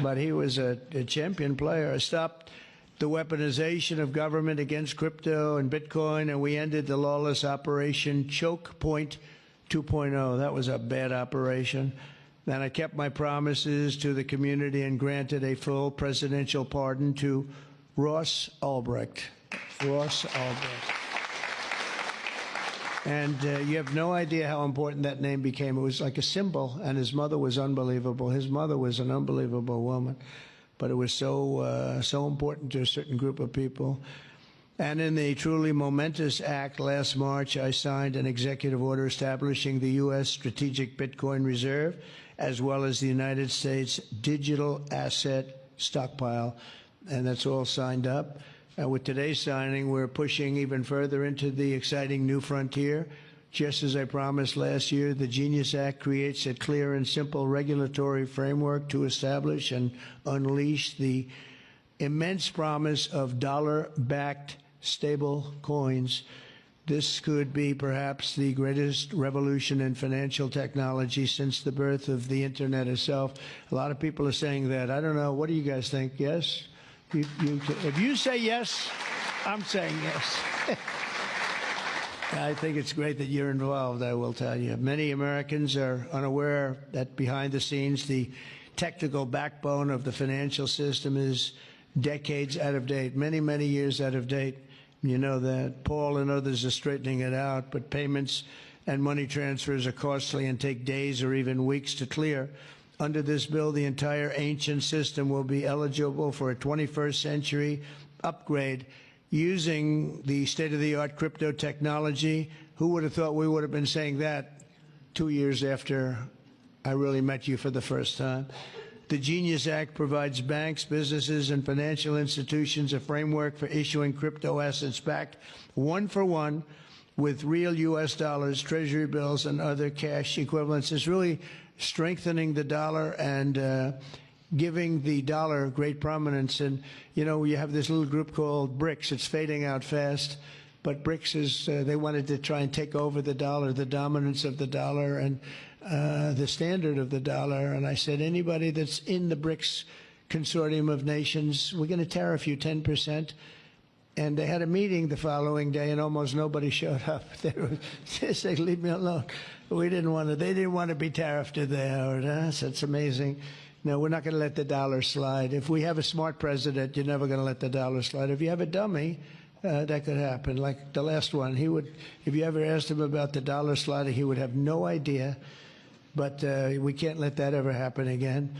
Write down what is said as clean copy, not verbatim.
but he was a champion player. I stopped the weaponization of government against crypto and Bitcoin, and we ended the lawless Operation Choke Point 2.0. That was a bad operation. Then I kept my promises to the community and granted a full presidential pardon to Ross Ulbricht. Ross Ulbricht. And you have no idea how important that name became. It was like a symbol, and his mother was unbelievable. His mother was an unbelievable woman, but it was so important to a certain group of people. And in the truly momentous act last March, I signed an executive order establishing the U.S. Strategic Bitcoin Reserve, as well as the United States Digital Asset Stockpile. And that's all signed up. With today's signing, we're pushing even further into the exciting new frontier. Just as I promised last year, the GENIUS Act creates a clear and simple regulatory framework to establish and unleash the immense promise of dollar-backed stable coins. This could be perhaps the greatest revolution in financial technology since the birth of the Internet itself. A lot of people are saying that. I don't know. What do you guys think? Yes? If you say yes, I'm saying yes. I think it's great that you're involved, I will tell you. Many Americans are unaware that behind the scenes, the technical backbone of the financial system is decades out of date, many, many years out of date. You know that. Paul and others are straightening it out, but payments and money transfers are costly and take days or even weeks to clear. Under this bill, the entire ancient system will be eligible for a 21st century upgrade using the state-of-the-art crypto technology. Who would have thought we would have been saying that 2 years after I really met you for the first time? The GENIUS Act provides banks, businesses, and financial institutions a framework for issuing crypto assets backed one-for-one with real U.S. dollars, treasury bills, and other cash equivalents. It's really strengthening the dollar and giving the dollar great prominence. And, you know, you have this little group called BRICS. It's fading out fast. But BRICS is, they wanted to try and take over the dollar, the dominance of the dollar and the standard of the dollar. And I said, anybody that's in the BRICS consortium of nations, we're going to tariff you 10%. And they had a meeting the following day, and almost nobody showed up. They said, leave me alone. We didn't want to. They didn't want to be tariffed, did they, Howard? So it's amazing. No, we're not going to let the dollar slide. If we have a smart president, you're never going to let the dollar slide. If you have a dummy, that could happen. Like the last one, he would. If you ever asked him about the dollar sliding, he would have no idea. But we can't let that ever happen again.